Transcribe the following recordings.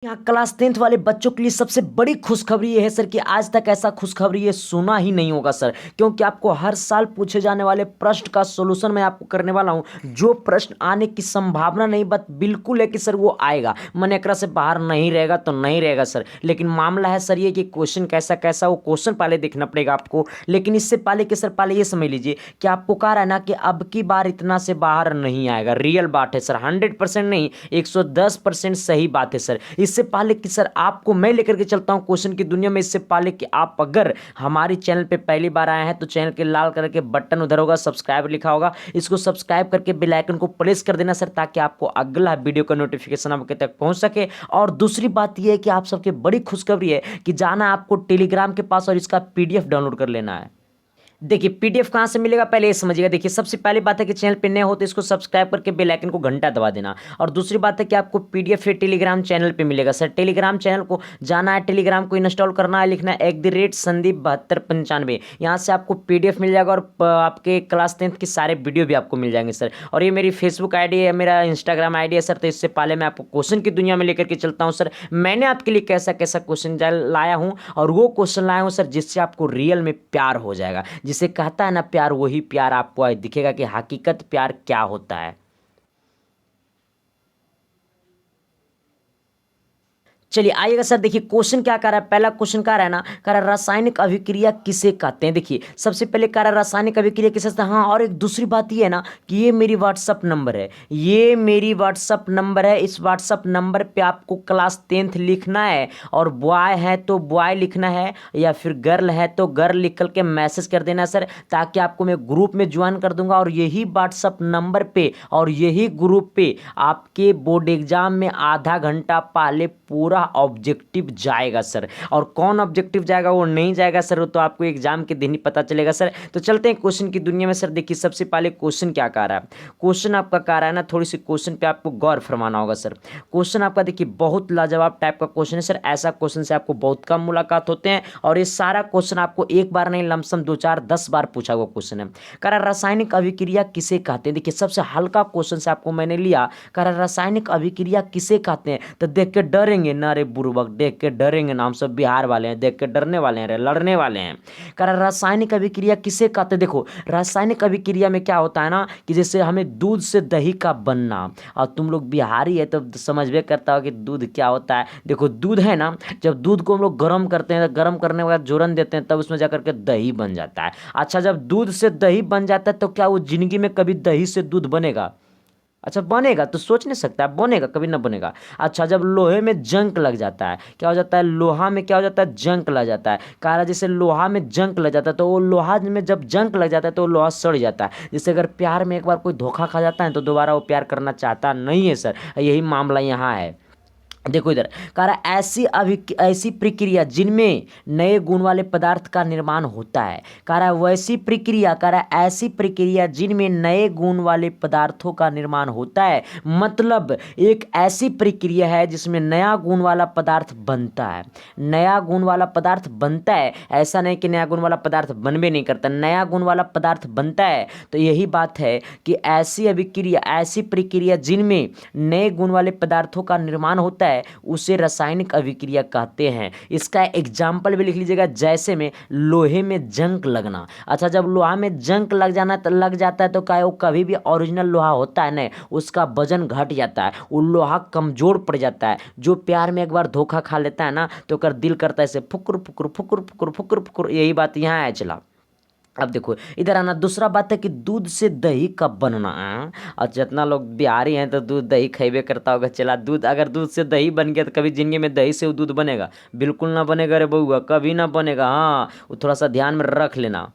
यहाँ class 10th वाले बच्चों के लिए सबसे बड़ी खुशखबरी ये है सर कि आज तक ऐसा खुशखबरी ये सुना ही नहीं होगा सर, क्योंकि आपको हर साल पूछे जाने वाले प्रश्न का सोल्यूशन मैं आपको करने वाला हूँ। जो प्रश्न आने की संभावना नहीं बट बिल्कुल है कि सर वो आएगा, मन एकरा से बाहर नहीं रहेगा तो नहीं रहेगा सर। लेकिन मामला है सर ये कि क्वेश्चन कैसा कैसा वो क्वेश्चन पहले देखना पड़ेगा आपको। लेकिन इससे पहले कि सर पहले ये समझ लीजिए कि आपको कह रहा है ना कि अब की बार इतना से बाहर नहीं आएगा। रियल बात है सर, 100% नहीं 110% सही बात है सर। इससे पहले कि सर आपको मैं लेकर के चलता हूं क्वेश्चन की दुनिया में, इससे पहले कि आप अगर हमारे चैनल पे पहली बार आए हैं तो चैनल के लाल कलर के बटन उधर होगा, सब्सक्राइब लिखा होगा, इसको सब्सक्राइब करके बेल आइकन को प्रेस कर देना सर, ताकि आपको अगला वीडियो का नोटिफिकेशन आपके तक पहुंच सके। और दूसरी बात यह है कि आप सबके बड़ी खुशखबरी है कि जाना है आपको टेलीग्राम के पास और इसका पीडीएफ डाउनलोड कर लेना है। देखिए पीडीएफ कहाँ से मिलेगा पहले ये समझिएगा। देखिए सबसे पहली बात है कि चैनल पे नए हो तो इसको सब्सक्राइब करके बेल आइकन को घंटा दबा देना। और दूसरी बात है कि आपको पीडीएफ फिर टेलीग्राम चैनल पे मिलेगा सर। टेलीग्राम चैनल को जाना है, टेलीग्राम को इंस्टॉल करना है, लिखना है @संदीप7295। यहाँ से आपको पीडीएफ मिल जाएगा और आपके क्लास 10th के सारे वीडियो भी आपको मिल जाएंगे सर। और ये मेरी फेसबुक आईडी है, मेरा इंस्टाग्राम आईडी है सर। तो इससे पहले मैं आपको क्वेश्चन की दुनिया में लेकर के चलता हूँ सर। मैंने आपके लिए कैसा कैसा क्वेश्चन लाया हूँ, और वो क्वेश्चन लाया हूँ सर जिससे आपको रियल में प्यार हो जाएगा। जिसे कहता है ना प्यार, वही प्यार आपको आज दिखेगा कि हकीकत प्यार क्या होता है। चलिए आइएगा सर। देखिए क्वेश्चन क्या कर रहा है, पहला क्वेश्चन कह रहा है ना, कह रहा है रासायनिक अभिक्रिया किसे कहते हैं। देखिए सबसे पहले कह रहा है रासायनिक अभिक्रिया किसे कहते हैं। हाँ, और एक दूसरी बात ये है ना कि ये मेरी व्हाट्सअप नंबर है, ये मेरी व्हाट्सअप नंबर है। इस व्हाट्सअप नंबर पे आपको क्लास 10th लिखना है, और बॉय है तो बॉय लिखना है, या फिर गर्ल है तो गर्ल लिख करके मैसेज कर देना सर, ताकि आपको मैं ग्रुप में ज्वाइन कर दूंगा। और यही व्हाट्सअप नंबर पे और यही ग्रुप पे आपके बोर्ड एग्जाम में आधा घंटा पहले पूरा ऑब्जेक्टिव जाएगा सर। और कौन ऑब्जेक्टिव जाएगा वो नहीं जाएगा सर, वो तो आपको एग्जाम के दिन ही पता चलेगा सर। तो चलते हैं क्वेश्चन की दुनिया में सर। देखिए सबसे पहले क्वेश्चन क्या कह रहा है, क्वेश्चन आपका कह रहा है ना, थोड़ी सी क्वेश्चन पे आपको गौर फरमाना होगा सर। क्वेश्चन आपका देखिए बहुत लाजवाब टाइप का क्वेश्चन है सर। ऐसा क्वेश्चन से आपको बहुत कम मुलाकात होते हैं, और ये सारा क्वेश्चन आपको एक बार नहीं लमसम 2 4 10 बार पूछा हुआ क्वेश्चन है। कह रहा रासायनिक अभिक्रिया किसे कहते हैं। देखिए सबसे हल्का क्वेश्चन से आपको मैंने लिया, कह रहा रासायनिक अभिक्रिया किसे कहते हैं। तो देख के डरेंगे ना रे बुर्बक, देख के डरेंगे ना, हम सब बिहार वाले हैं, देख के डरने वाले हैं रे, लड़ने वाले हैं। कह रहा रासायनिक अभिक्रिया किसे कहते हैं। देखो रासायनिक अभिक्रिया में क्या होता है ना कि जैसे हमें दूध से दही का बनना, और तुम लोग बिहारी है तो समझ में करता हो कि दूध क्या होता है। देखो दूध है ना, जब दूध को हम लोग गर्म करते हैं, गर्म करने के बाद जोरन देते हैं, तब उसमें जाकर के दही बन जाता है। अच्छा जब दूध से दही बन जाता है तो क्या वो जिंदगी में कभी दही से दूध बनेगा। अच्छा बनेगा तो सोच नहीं सकता है, बनेगा कभी ना बनेगा। अच्छा जब लोहे में जंक लग जाता है, क्या हो जाता है, लोहा में क्या हो जाता है, जंक लग जाता है। कहा जैसे लोहा में जंक लग जाता है, तो वो लोहा में जब जंक लग जाता है तो वो लोहा सड़ जाता है। जैसे अगर प्यार में एक बार कोई धोखा खा जाता है तो दोबारा वो प्यार करना चाहता नहीं है सर, यही मामला यहाँ है। देखो इधर कह रहा ऐसी प्रक्रिया जिनमें नए गुण वाले पदार्थ का निर्माण होता है। कह रहा है वैसी प्रक्रिया, कह रहा है ऐसी प्रक्रिया जिनमें नए गुण वाले पदार्थों का निर्माण होता है। मतलब एक ऐसी प्रक्रिया है जिसमें नया गुण वाला पदार्थ बनता है। नया गुण वाला पदार्थ बनता है, ऐसा नहीं कि नया गुण वाला पदार्थ बनबे नहीं करता, नया गुण वाला पदार्थ बनता है। तो यही बात है कि ऐसी अभिक्रिया, ऐसी प्रक्रिया जिनमें नए गुण वाले पदार्थों का निर्माण होता है उसे रासायनिक अभिक्रिया कहते हैं। इसका एग्जाम्पल भी लिख लीजिएगा, जैसे में लोहे में जंक लगना। अच्छा जब लोहा में जंक लग जाता है तो क्या वो कभी भी ओरिजिनल लोहा होता है नहीं, उसका वजन घट जाता है, वो लोहा कमजोर पड़ जाता है। जो प्यार में एक बार धोखा खा लेता है ना तो कर दिल करता है ऐसे फुकुर फुकुर फुकुर फुकुर फुकुर फुकुर। यही बात यहाँ है। चला अब देखो इधर आना, दूसरा बात है कि दूध से दही कब बनना है। और जितना लोग बिहारी हैं तो दूध दही खेबे करता होगा। चला दूध, अगर दूध से दही बन गया तो कभी जिंदगी में दही से वो दूध बनेगा, बिल्कुल ना बनेगा रे बउआ, कभी ना बनेगा। हाँ वो थोड़ा सा ध्यान में रख लेना।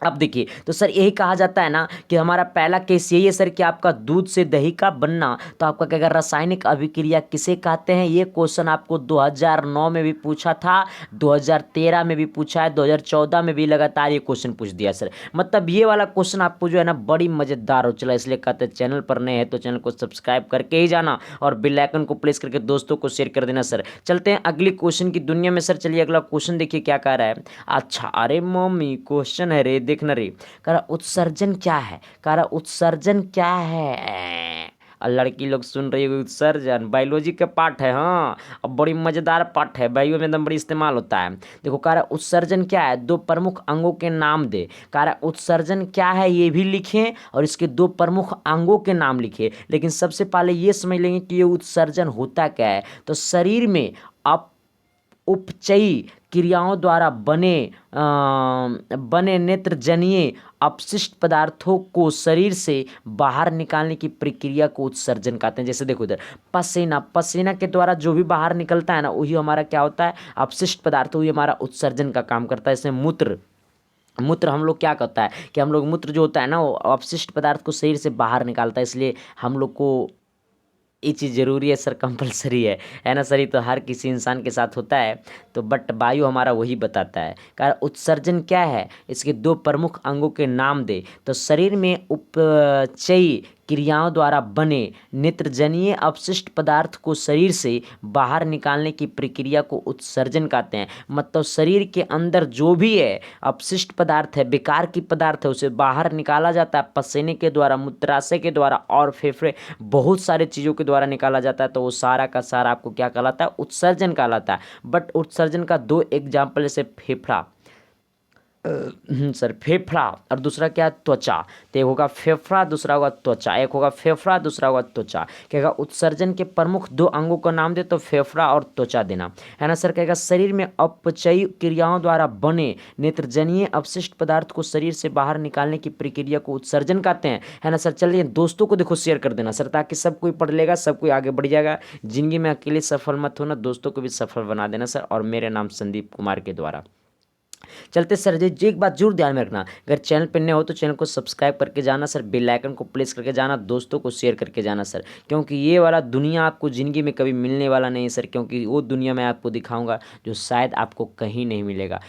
अब देखिए तो सर यही कहा जाता है ना कि हमारा पहला केस यही है सर कि आपका दूध से दही का बनना। तो आपका क्या कहकर रासायनिक अभिक्रिया किसे कहते हैं, ये क्वेश्चन आपको 2009 में भी पूछा था, 2013 में भी पूछा है, 2014 में भी लगातार ये क्वेश्चन पूछ दिया सर। मतलब ये वाला क्वेश्चन आपको जो है ना बड़ी मजेदार हो चला, इसलिए कहते हैं चैनल पर नए हैं तो चैनल को सब्सक्राइब करके ही जाना, और बेल आइकन को प्रेस करके दोस्तों को शेयर कर देना सर। चलते हैं अगली क्वेश्चन की दुनिया में सर। चलिए अगला क्वेश्चन देखिए क्या कह रहा है। अच्छा अरे मम्मी क्वेश्चन है रे, देखना रे। कह रहा उत्सर्जन क्या है, कह रहा उत्सर्जन क्या है। और लड़की लोग सुन रही होगी उत्सर्जन बायोलॉजी का पार्ट है। हाँ, अब बड़ी मजेदार पार्ट है, बायो में एकदम बड़ी इस्तेमाल होता है। देखो कह रहा है उत्सर्जन क्या है, दो प्रमुख अंगों के नाम दे। कह रहा है उत्सर्जन क्या है ये भी लिखें और इसके दो प्रमुख अंगों के नाम लिखे। लेकिन सबसे पहले ये समझ लेंगे कि ये उत्सर्जन होता क्या है। तो शरीर में अप उपचयी क्रियाओं द्वारा बने नेत्रजनीय अपशिष्ट पदार्थों को शरीर से बाहर निकालने की प्रक्रिया को उत्सर्जन कहते हैं। जैसे देखो इधर पसीना के द्वारा जो भी बाहर निकलता है ना, वही हमारा क्या होता है, अपशिष्ट पदार्थ, वही हमारा उत्सर्जन का काम करता है। जैसे मूत्र हम लोग क्या करता है कि हम लोग मूत्र जो होता है ना, वो अपशिष्ट पदार्थ को शरीर से बाहर निकालता है। इसलिए हम लोग को ये चीज़ ज़रूरी है सर, कंपलसरी है ना सर, ये तो हर किसी इंसान के साथ होता है। तो बट वायु हमारा वही बताता है। कारण उत्सर्जन क्या है, इसके दो प्रमुख अंगों के नाम दे। तो शरीर में उपचयी क्रियाओं द्वारा बने नेत्रजनीय अपशिष्ट पदार्थ को शरीर से बाहर निकालने की प्रक्रिया को उत्सर्जन कहते हैं। मतलब शरीर के अंदर जो भी है अपशिष्ट पदार्थ है, बेकार की पदार्थ है, उसे बाहर निकाला जाता है पसीने के द्वारा, मूत्राशय के द्वारा और फेफड़े बहुत सारे चीज़ों के द्वारा निकाला जाता है। तो वो सारा का सारा आपको क्या कहलाता है, उत्सर्जन कहलाता है। बट उत्सर्जन का दो एग्जाम्पल जैसे फेफड़ा सर फेफड़ा और दूसरा क्या है, त्वचा। तो एक होगा फेफड़ा, दूसरा होगा त्वचा। एक होगा फेफड़ा, दूसरा होगा त्वचा। कहेगा उत्सर्जन के प्रमुख दो अंगों का नाम दे, तो फेफड़ा और त्वचा देना है ना सर। कहेगा शरीर में अपचयी क्रियाओं द्वारा बने नेत्रजनीय अपशिष्ट पदार्थ को शरीर से बाहर निकालने की प्रक्रिया को उत्सर्जन कहते हैं, है ना सर। चलिए दोस्तों को देखो शेयर कर देना सर, ताकि सब कोई पढ़ लेगा, सब कोई आगे बढ़ जाएगा। जिंदगी में अकेले सफल मत होना, दोस्तों को भी सफल बना देना सर। और मेरे नाम संदीप कुमार के द्वारा चलते सर जी एक बात जरूर ध्यान में रखना, अगर चैनल पर नए हो तो चैनल को सब्सक्राइब करके जाना सर, बेल आइकन को प्रेस करके जाना, दोस्तों को शेयर करके जाना सर। क्योंकि ये वाला दुनिया आपको ज़िंदगी में कभी मिलने वाला नहीं है सर। क्योंकि वो दुनिया मैं आपको दिखाऊंगा जो शायद आपको कहीं नहीं मिलेगा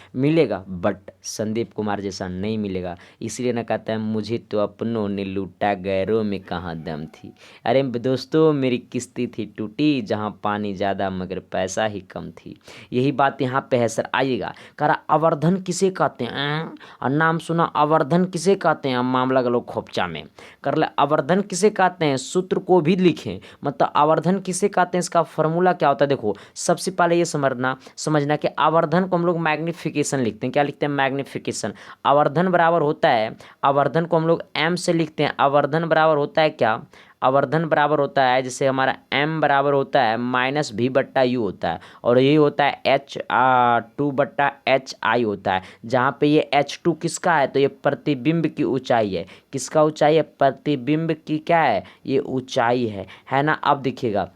बट संदीप कुमार जैसा नहीं मिलेगा। इसीलिए ना कहता है मुझे तो अपनों ने लूटा, गैरों में कहाँ दम थी। अरे दोस्तों मेरी किस्ती थी टूटी, जहाँ पानी ज़्यादा मगर पैसा ही कम थी। यही बात यहाँ पे है सर। आइएगा करा अवर्धन किसे कहते हैं, और नाम सुना अवर्धन किसे कहते हैं, मामला गलो खोपचा में कर ले। अवर्धन किसे कहते हैं, सूत्र को भी लिखें। मतलब अवर्धन किसे कहते हैं, इसका फॉर्मूला क्या होता है। देखो सबसे पहले ये समझना कि आवर्धन को हम लोग मैग्निफिकेशन लिखते हैं। क्या लिखते हैं, मैग्निफिकेशन। आवर्धन बराबर होता है, आवर्धन को हम लोग एम से लिखते हैं। आवर्धन बराबर होता है क्या, आवर्धन बराबर होता है जैसे हमारा m बराबर होता है -v/u होता है, और ये होता है h2/hi होता है। जहाँ पे ये h2 किसका है, तो ये प्रतिबिंब की ऊंचाई है। किसका ऊंचाई है, प्रतिबिंब की क्या है, ये ऊंचाई है ना। अब देखिएगा,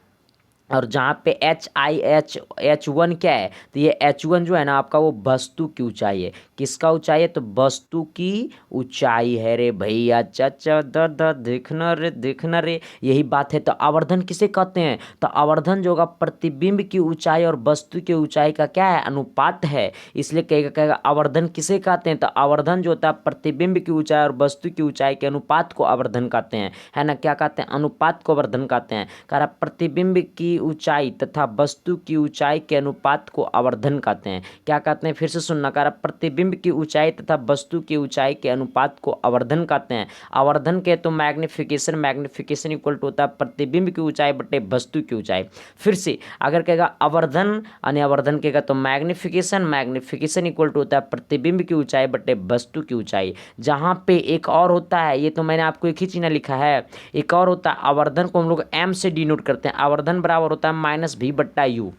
और जहाँ पे H1 क्या है, तो ये H1 जो है ना आपका, वो वस्तु की ऊंचाई है। किसका ऊंचाई है, तो वस्तु की ऊंचाई है रे भैया। चाचा दादा देखना रे यही बात है। तो आवर्धन किसे कहते हैं, तो आवर्धन जो होगा प्रतिबिंब की ऊंचाई और वस्तु की ऊंचाई का क्या है, अनुपात है। इसलिए कहेगा आवर्धन किसे कहते हैं, तो आवर्धन जो होता है प्रतिबिंब की ऊंचाई और वस्तु की ऊंचाई के अनुपात को आवर्धन कहते हैं, है ना। क्या कहते हैं, अनुपात को आवर्धन कहते हैं। कह प्रतिबिंब की ऊंचाई तथा वस्तु की ऊंचाई के अनुपात को आवर्धन कहते हैं। क्या कहते हैं, फिर से सुनना। कह प्रतिबिंब की ऊंचाई तथा वस्तु की ऊंचाई के अनुपात को आवर्धन कहते हैं। आवर्धन के तो मैग्निफिकेशन इक्वल टू होता है प्रतिबिंब की ऊंचाई बटे वस्तु की ऊंचाई। फिर से अगर कहेगा आवर्धन यानी आवर्धन कहेगा तो मैग्निफिकेशन इक्वल टू होता है प्रतिबिंब की ऊंचाई बटे वस्तु की ऊंचाई। जहां पे एक और होता है, ये तो मैंने आपको एक ही चीज लिखा है, एक और होता है आवर्धन को हम लोग m से डिनोट करते हैं। आवर्धन बराबर होता है -v/u,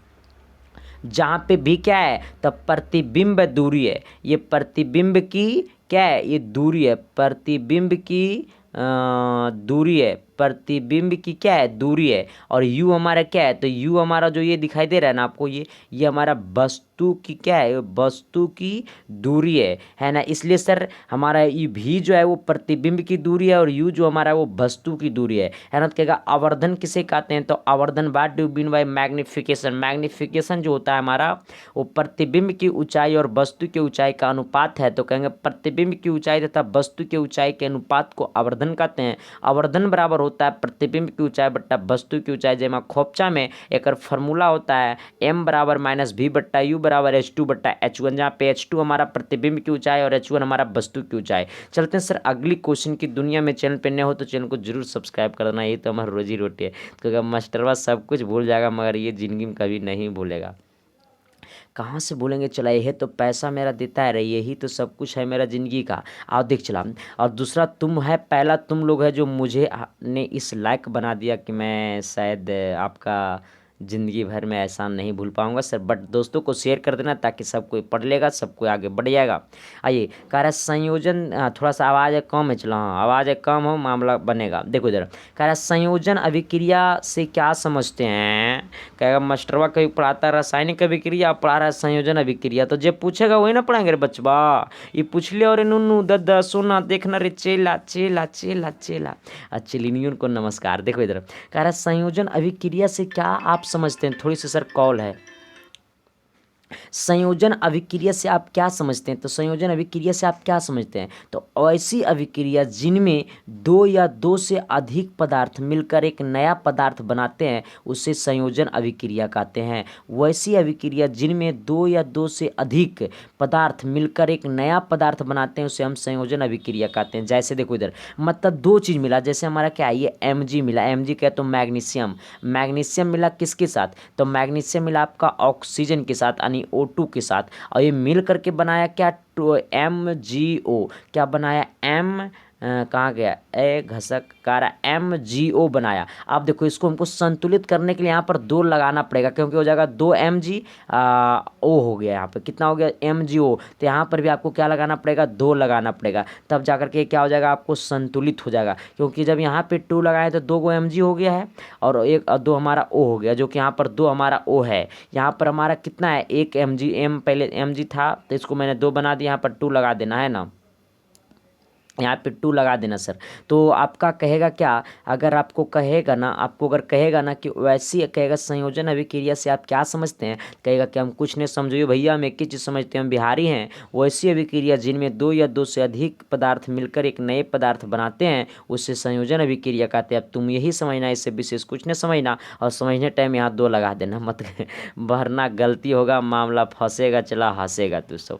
जहाँ पे भी क्या है, तो प्रतिबिंब दूरी है। ये प्रतिबिंब की क्या है, ये दूरी है, प्रतिबिंब की दूरी है, प्रतिबिंब की क्या है, दूरी है। और u हमारा क्या है, तो u हमारा जो ये दिखाई दे रहा है ना आपको, ये हमारा वस्तु की क्या है, वस्तु की दूरी है ना। इसलिए सर हमारा ये भी जो है वो प्रतिबिंब की दूरी है, और u जो हमारा वो वस्तु की दूरी है ना। तो कहेगा आवर्धन किसे कहते हैं, तो आवर्धन what do mean by magnification. Magnification जो होता है हमारा, वो प्रतिबिंब की ऊंचाई और वस्तु की ऊंचाई का अनुपात है। तो कहेंगे प्रतिबिंब की ऊंचाई तथा वस्तु की ऊंचाई के अनुपात को आवर्धन कहते हैं। आवर्धन बराबर होता है प्रतिबिंब की ऊंचाई बट्टा वस्तु की ऊंचाई, जेमा खोपचा में एक फार्मूला होता है m बराबर -v बट्टा u बराबर h2 बट्टा h1, जहाँ पे h2 हमारा प्रतिबिंब की ऊंचाई और h1 हमारा वस्तु की ऊंचाई। चलते हैं सर अगली क्वेश्चन की दुनिया में। चैनल पे नए हो तो चैनल को जरूर सब्सक्राइब कर देना, ये तो हमारी रोजी रोटी है, क्योंकि मास्टरवा सब कुछ भूल जाएगा मगर ये जिंदगी में कभी नहीं भूलेगा। कहाँ से बोलेंगे, चला यह तो पैसा मेरा देता है रे, यही तो सब कुछ है मेरा ज़िंदगी का। आओ देख चला। और दूसरा तुम है, पहला तुम लोग है जो मुझे ने इस लायक बना दिया कि मैं शायद आपका ज़िंदगी भर में एहसान नहीं भूल पाऊंगा सर। बट दोस्तों को शेयर कर देना ताकि सब कोई पढ़ लेगा, सब कोई आगे बढ़ जाएगा। आइए कह रहा है संयोजन, थोड़ा सा आवाज़ कम है, चला हाँ आवाज़ कम हो मामला बनेगा। देखो इधर कह रहा है संयोजन अभिक्रिया से क्या समझते हैं। कहेगा मास्टरवा कहीं पढ़ाता रासायनिक अभिक्रिया, पढ़ा रहा है संयोजन अभिक्रिया, तो जब पूछेगा वही ना पढ़ाएंगे रे बचवा। ये पूछ लिया और नुनू दद्दा सोना देखना रे चेला चेला चेला चेला। अच्छे लिनियन को नमस्कार। देखो इधर कह रहा है संयोजन अभिक्रिया से क्या आप समझते हैं, थोड़ी सी सर कॉल है। संयोजन अभिक्रिया से आप क्या समझते हैं, तो संयोजन अभिक्रिया से आप क्या समझते हैं, तो ऐसी अभिक्रिया जिनमें दो या दो से अधिक पदार्थ मिलकर एक नया पदार्थ बनाते हैं उसे संयोजन अभिक्रिया कहते हैं। वैसी अभिक्रिया जिनमें दो या दो से अधिक पदार्थ मिलकर एक नया पदार्थ बनाते हैं उसे हम संयोजन अभिक्रिया कहते हैं। जैसे देखो इधर मतलब दो चीज़ मिला, जैसे हमारा क्या है ये Mg मिला, Mg क्या तो मैग्नीशियम, मैग्नीशियम मिला किसके साथ, तो मैग्नीशियम मिला आपका ऑक्सीजन के साथ यानी O2 के साथ, और ये मिल करके बनाया क्या MgO, क्या बनाया कहाँ गया ए घसक कारा MgO बनाया। अब देखो इसको हमको संतुलित करने के लिए यहाँ पर दो लगाना पड़ेगा, क्योंकि हो जाएगा 2 MgO हो गया, यहाँ पर कितना हो गया MgO, तो यहाँ पर भी आपको क्या लगाना पड़ेगा 2 लगाना पड़ेगा, तब जा करके क्या हो जाएगा आपको संतुलित हो जाएगा। क्योंकि जब यहाँ पे 2 लगाए तो 2 Mg हो गया है और 2 हमारा O हो गया, जो कि यहाँ पर 2 हमारा O है। यहाँ पर हमारा कितना है 1 Mg, पहले Mg था तो इसको मैंने 2 बना दिया, यहाँ पर 2 लगा देना है ना, यहाँ पे 2 लगा देना सर। तो आपका कहेगा क्या, अगर आपको कहेगा ना, आपको अगर कहेगा ना कि वैसी कहेगा संयोजन अभिक्रिया से आप क्या समझते हैं, कहेगा कि हम कुछ नहीं समझिए भैया, हम एक ही चीज़ समझते हैं, हम बिहारी हैं। वैसी अभिक्रिया जिनमें 2 या 2 से अधिक पदार्थ मिलकर एक नए पदार्थ बनाते हैं उससे संयोजन अभिक्रिया कहते हैं। अब तुम यही समझना, इससे विशेष कुछ नहीं समझना, और समझने टाइम यहाँ 2 लगा देना, मत वरना गलती होगा, मामला फंसेगा, चला हंसेगा तू सब,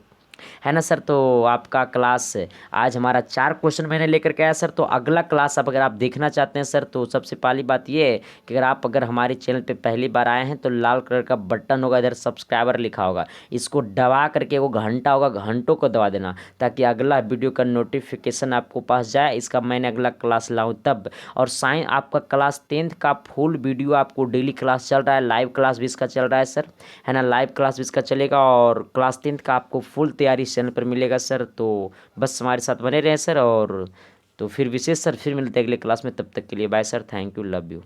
है ना सर। तो आपका क्लास आज हमारा 4 क्वेश्चन मैंने लेकर के आया सर। तो अगला क्लास अब अगर आप देखना चाहते हैं सर, तो सबसे पहली बात ये है कि अगर हमारे चैनल पे पहली बार आए हैं तो लाल कलर का बटन होगा, इधर सब्सक्राइबर लिखा होगा, इसको दबा करके वो घंटा होगा, घंटों को दबा देना ताकि अगला वीडियो का नोटिफिकेशन आपको पास जाए, इसका मैंने अगला क्लास लाऊँ तब। और साइंस आपका क्लास 10th का फुल वीडियो आपको डेली क्लास चल रहा है, लाइव क्लास भी इसका चल रहा है सर, है ना, लाइव क्लास भी इसका चलेगा, और क्लास 10th का आपको फुल तैयारी चैनल पर मिलेगा सर। तो बस हमारे साथ बने रहें सर, और तो फिर विशेष सर फिर मिलते हैं अगले क्लास में, तब तक के लिए bye sir, thank you, love you.